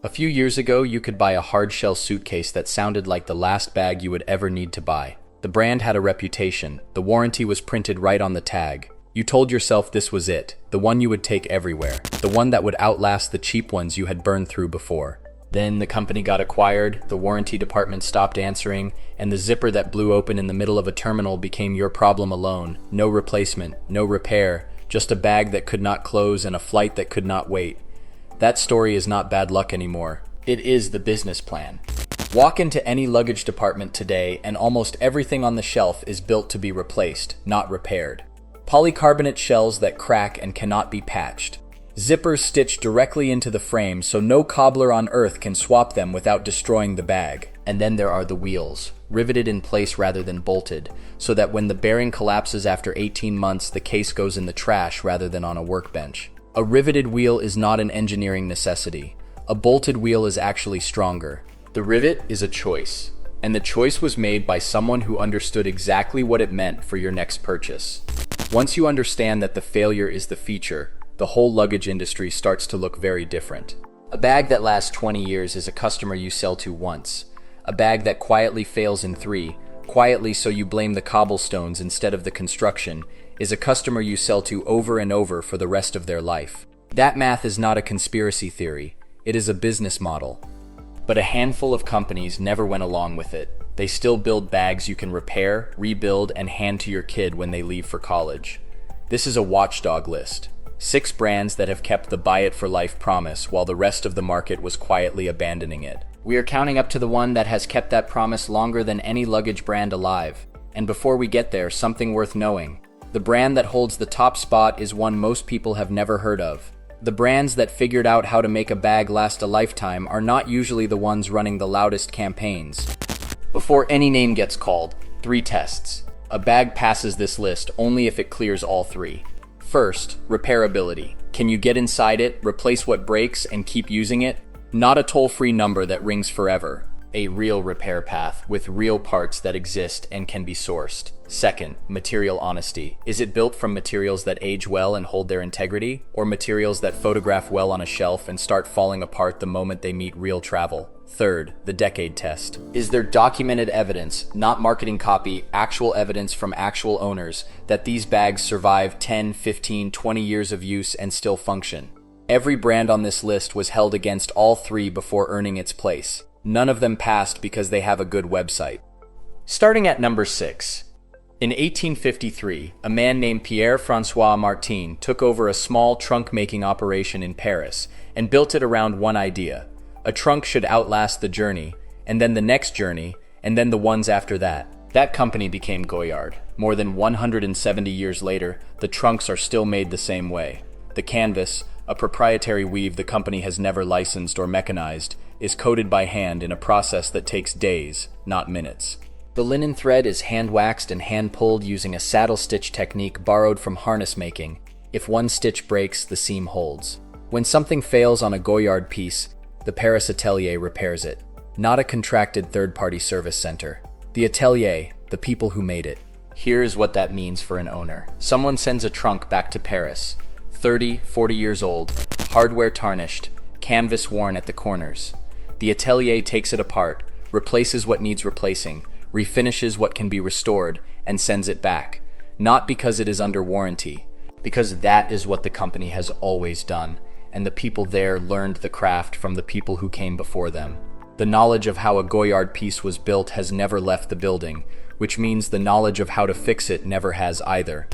A few years ago, you could buy a hard-shell suitcase that sounded like the last bag you would ever need to buy. The brand had a reputation. The warranty was printed right on the tag. You told yourself this was it, the one you would take everywhere, the one that would outlast the cheap ones you had burned through before. Then the company got acquired, the warranty department stopped answering, and the zipper that blew open in the middle of a terminal became your problem alone. No replacement, no repair, just a bag that could not close and a flight that could not wait. That story is not bad luck anymore. It is the business plan. Walk into any luggage department today and almost everything on the shelf is built to be replaced, not repaired. Polycarbonate shells that crack and cannot be patched. Zippers stitched directly into the frame so no cobbler on earth can swap them without destroying the bag. And then there are the wheels, riveted in place rather than bolted, so that when the bearing collapses after 18 months, the case goes in the trash rather than on a workbench. A riveted wheel is not an engineering necessity. A bolted wheel is actually stronger. The rivet is a choice, and the choice was made by someone who understood exactly what it meant for your next purchase. Once you understand that the failure is the feature, the whole luggage industry starts to look very different. A bag that lasts 20 years is a customer you sell to once. A bag that quietly fails in 3, quietly so you blame the cobblestones instead of the construction, is a customer you sell to over and over for the rest of their life. That math is not a conspiracy theory, it is a business model. But a handful of companies never went along with it. They still build bags you can repair, rebuild, and hand to your kid when they leave for college. This is a watchdog list. 6 brands that have kept the buy it for life promise while the rest of the market was quietly abandoning it. We are counting up to the one that has kept that promise longer than any luggage brand alive. And before we get there, something worth knowing. The brand that holds the top spot is one most people have never heard of. The brands that figured out how to make a bag last a lifetime are not usually the ones running the loudest campaigns. Before any name gets called, 3 tests. A bag passes this list only if it clears all 3. First, repairability. Can you get inside it, replace what breaks, and keep using it? Not a toll-free number that rings forever. A real repair path with real parts that exist and can be sourced. Second, material honesty. Is it built from materials that age well and hold their integrity, or materials that photograph well on a shelf and start falling apart the moment they meet real travel? Third, the decade test. Is there documented evidence, not marketing copy, actual evidence from actual owners, that these bags survive 10, 15, 20 years of use and still function? Every brand on this list was held against all 3 before earning its place. None of them passed because they have a good website. Starting at number 6. In 1853, a man named Pierre-François Martin took over a small trunk-making operation in Paris and built it around one idea. A trunk should outlast the journey, and then the next journey, and then the ones after that. That company became Goyard. More than 170 years later, the trunks are still made the same way. The canvas, a proprietary weave the company has never licensed or mechanized, is coated by hand in a process that takes days, not minutes. The linen thread is hand-waxed and hand-pulled using a saddle stitch technique borrowed from harness making. If one stitch breaks, the seam holds. When something fails on a Goyard piece, the Paris atelier repairs it. Not a contracted third-party service center. The atelier, the people who made it. Here's what that means for an owner. Someone sends a trunk back to Paris. 30, 40 years old, hardware tarnished, canvas worn at the corners. The atelier takes it apart, replaces what needs replacing, refinishes what can be restored, and sends it back. Not because it is under warranty, because that is what the company has always done, and the people there learned the craft from the people who came before them. The knowledge of how a Goyard piece was built has never left the building, which means the knowledge of how to fix it never has either.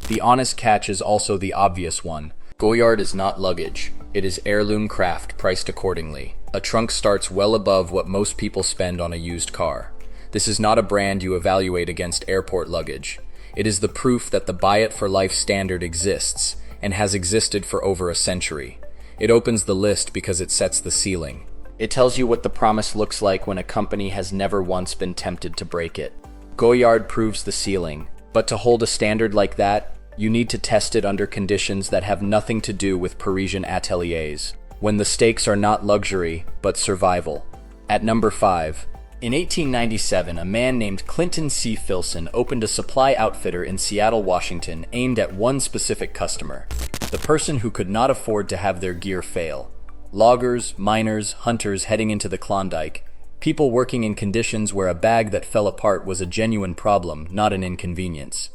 The honest catch is also the obvious one. Goyard is not luggage. It is heirloom craft priced accordingly. A trunk starts well above what most people spend on a used car. This is not a brand you evaluate against airport luggage. It is the proof that the buy it for life standard exists, and has existed for over a century. It opens the list because it sets the ceiling. It tells you what the promise looks like when a company has never once been tempted to break it. Goyard proves the ceiling, but to hold a standard like that, you need to test it under conditions that have nothing to do with Parisian ateliers, when the stakes are not luxury, but survival. At number 5. In 1897, a man named Clinton C. Filson opened a supply outfitter in Seattle, Washington, aimed at one specific customer, the person who could not afford to have their gear fail. Loggers, miners, hunters heading into the Klondike. People working in conditions where a bag that fell apart was a genuine problem, not an inconvenience.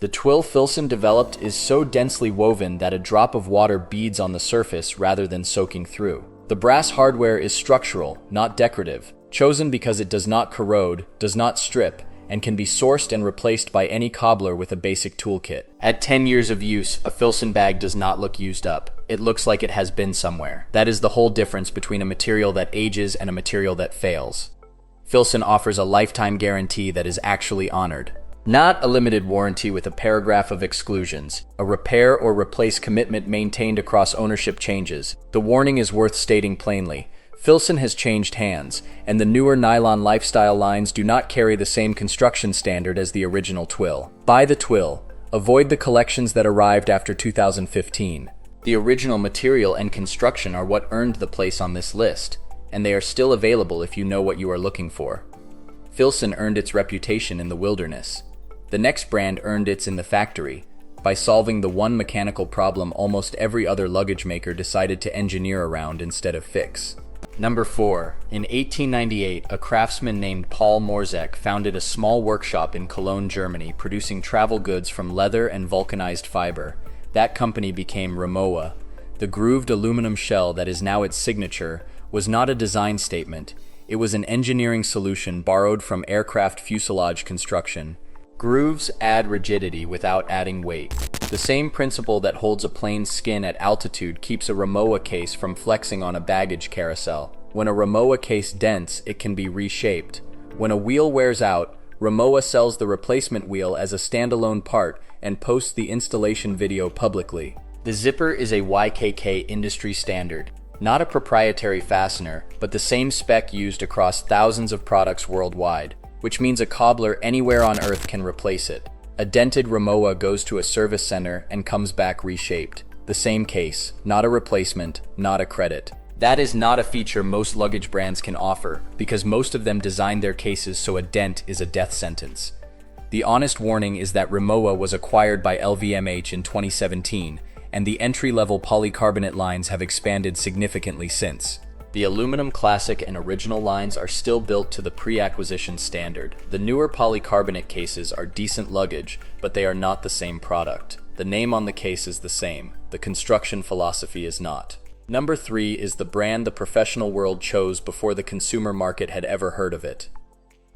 The twill Filson developed is so densely woven that a drop of water beads on the surface rather than soaking through. The brass hardware is structural, not decorative, chosen because it does not corrode, does not strip, and can be sourced and replaced by any cobbler with a basic toolkit. At 10 years of use, a Filson bag does not look used up. It looks like it has been somewhere. That is the whole difference between a material that ages and a material that fails. Filson offers a lifetime guarantee that is actually honored. Not a limited warranty with a paragraph of exclusions, a repair or replace commitment maintained across ownership changes. The warning is worth stating plainly. Filson has changed hands, and the newer nylon lifestyle lines do not carry the same construction standard as the original twill. Buy the twill. Avoid the collections that arrived after 2015. The original material and construction are what earned the place on this list, and they are still available if you know what you are looking for. Filson earned its reputation in the wilderness. The next brand earned its in the factory, by solving the one mechanical problem almost every other luggage maker decided to engineer around instead of fix. Number 4. In 1898, a craftsman named Paul Morzek founded a small workshop in Cologne, Germany, producing travel goods from leather and vulcanized fiber. That company became Rimowa. The grooved aluminum shell that is now its signature was not a design statement. It was an engineering solution borrowed from aircraft fuselage construction. Grooves add rigidity without adding weight. The same principle that holds a plane's skin at altitude keeps a Rimowa case from flexing on a baggage carousel. When a Rimowa case dents, it can be reshaped. When a wheel wears out, Rimowa sells the replacement wheel as a standalone part and posts the installation video publicly. The zipper is a YKK industry standard. Not a proprietary fastener, but the same spec used across thousands of products worldwide, which means a cobbler anywhere on Earth can replace it. A dented Rimowa goes to a service center and comes back reshaped. The same case, not a replacement, not a credit. That is not a feature most luggage brands can offer, because most of them design their cases so a dent is a death sentence. The honest warning is that Rimowa was acquired by LVMH in 2017, and the entry-level polycarbonate lines have expanded significantly since. The aluminum classic and original lines are still built to the pre-acquisition standard. The newer polycarbonate cases are decent luggage, but they are not the same product. The name on the case is the same. The construction philosophy is not. Number 3 is the brand the professional world chose before the consumer market had ever heard of it.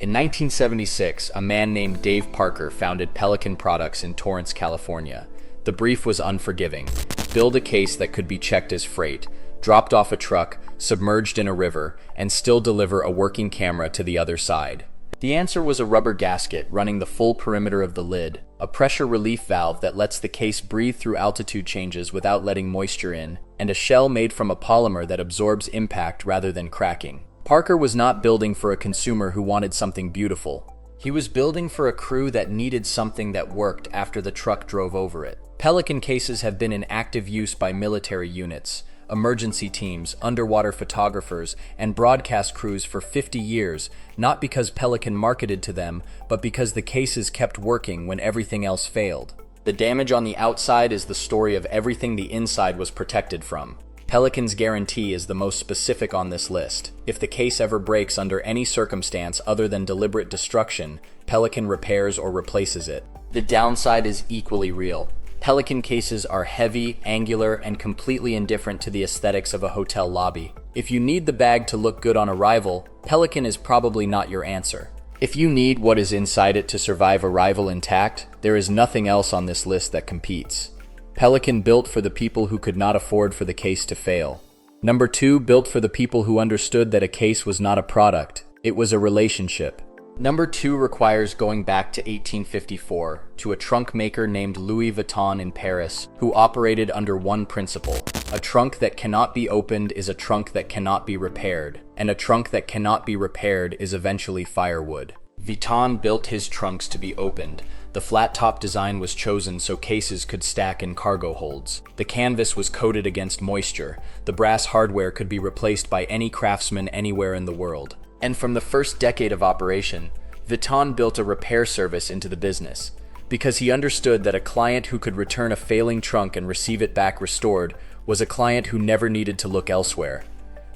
In 1976, a man named Dave Parker founded Pelican Products in Torrance, California. The brief was unforgiving. Build a case that could be checked as freight, dropped off a truck, submerged in a river, and still deliver a working camera to the other side. The answer was a rubber gasket running the full perimeter of the lid, a pressure relief valve that lets the case breathe through altitude changes without letting moisture in, and a shell made from a polymer that absorbs impact rather than cracking. Parker was not building for a consumer who wanted something beautiful. He was building for a crew that needed something that worked after the truck drove over it. Pelican cases have been in active use by military units, emergency teams, underwater photographers, and broadcast crews for 50 years, not because Pelican marketed to them, but because the cases kept working when everything else failed. The damage on the outside is the story of everything the inside was protected from. Pelican's guarantee is the most specific on this list. If the case ever breaks under any circumstance other than deliberate destruction, Pelican repairs or replaces it. The downside is equally real. Pelican cases are heavy, angular, and completely indifferent to the aesthetics of a hotel lobby. If you need the bag to look good on arrival, Pelican is probably not your answer. If you need what is inside it to survive arrival intact, there is nothing else on this list that competes. Pelican built for the people who could not afford for the case to fail. Number 2, built for the people who understood that a case was not a product, it was a relationship. Number 2 requires going back to 1854, to a trunk maker named Louis Vuitton in Paris, who operated under one principle. A trunk that cannot be opened is a trunk that cannot be repaired, and a trunk that cannot be repaired is eventually firewood. Vuitton built his trunks to be opened. The flat-top design was chosen so cases could stack in cargo holds. The canvas was coated against moisture. The brass hardware could be replaced by any craftsman anywhere in the world. And from the first decade of operation, Vuitton built a repair service into the business, because he understood that a client who could return a failing trunk and receive it back restored was a client who never needed to look elsewhere.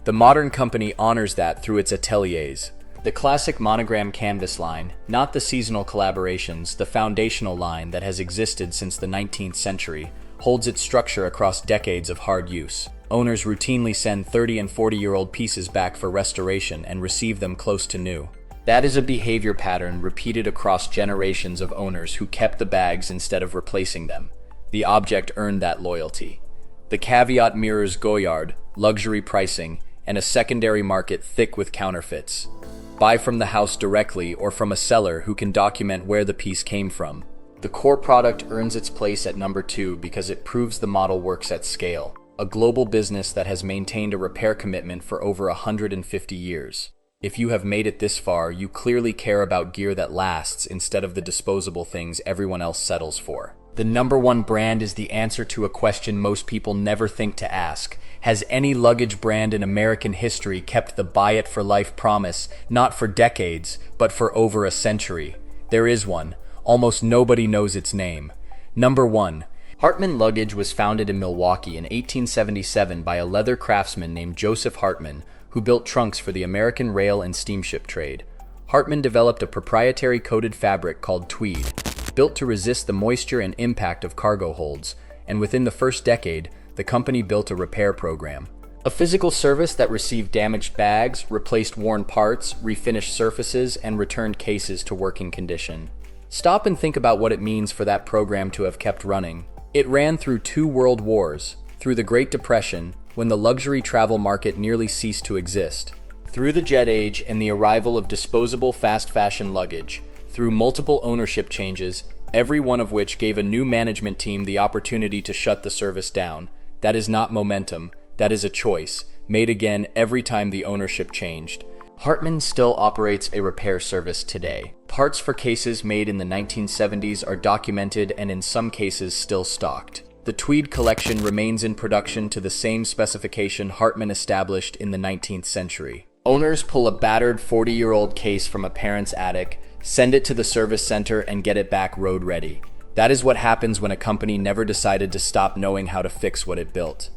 The modern company honors that through its ateliers. The classic monogram canvas line, not the seasonal collaborations, the foundational line that has existed since the 19th century, holds its structure across decades of hard use. Owners routinely send 30 and 40-year-old pieces back for restoration and receive them close to new. That is a behavior pattern repeated across generations of owners who kept the bags instead of replacing them. The object earned that loyalty. The caveat mirrors Goyard, luxury pricing, and a secondary market thick with counterfeits. Buy from the house directly or from a seller who can document where the piece came from. The core product earns its place at number 2 because it proves the model works at scale. A global business that has maintained a repair commitment for over 150 years. If you have made it this far, you clearly care about gear that lasts instead of the disposable things everyone else settles for. The number 1 brand is the answer to a question most people never think to ask. Has any luggage brand in American history kept the buy it for life promise, not for decades, but for over a century? There is one. Almost nobody knows its name. Number 1. Hartman Luggage was founded in Milwaukee in 1877 by a leather craftsman named Joseph Hartman, who built trunks for the American rail and steamship trade. Hartman developed a proprietary coated fabric called tweed, built to resist the moisture and impact of cargo holds, and within the first decade, the company built a repair program. A physical service that received damaged bags, replaced worn parts, refinished surfaces, and returned cases to working condition. Stop and think about what it means for that program to have kept running. It ran through 2 world wars, through the Great Depression, when the luxury travel market nearly ceased to exist, through the jet age and the arrival of disposable fast fashion luggage, through multiple ownership changes, every one of which gave a new management team the opportunity to shut the service down. That is not momentum, that is a choice, made again every time the ownership changed. Hartman still operates a repair service today. Parts for cases made in the 1970s are documented and in some cases still stocked. The tweed collection remains in production to the same specification Hartman established in the 19th century. Owners pull a battered 40-year-old case from a parent's attic, send it to the service center, and get it back road ready. That is what happens when a company never decided to stop knowing how to fix what it built.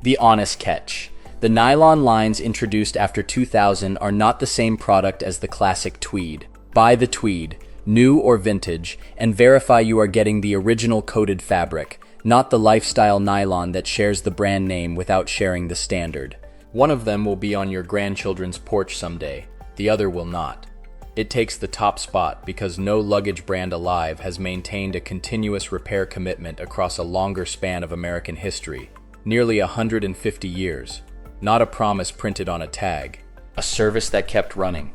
The honest catch. The nylon lines introduced after 2000 are not the same product as the classic tweed. Buy the tweed, new or vintage, and verify you are getting the original coated fabric, not the lifestyle nylon that shares the brand name without sharing the standard. One of them will be on your grandchildren's porch someday, the other will not. It takes the top spot because no luggage brand alive has maintained a continuous repair commitment across a longer span of American history, nearly 150 years. Not a promise printed on a tag, a service that kept running.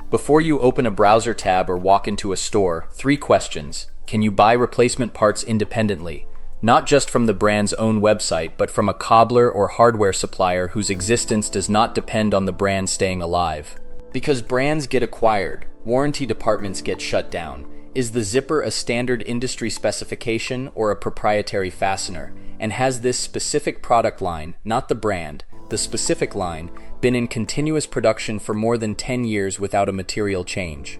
Before you open a browser tab or walk into a store, 3 questions. Can you buy replacement parts independently? Not just from the brand's own website, but from a cobbler or hardware supplier whose existence does not depend on the brand staying alive. Because brands get acquired, warranty departments get shut down. Is the zipper a standard industry specification or a proprietary fastener? And has this specific product line, not the brand, the specific line, been in continuous production for more than 10 years without a material change?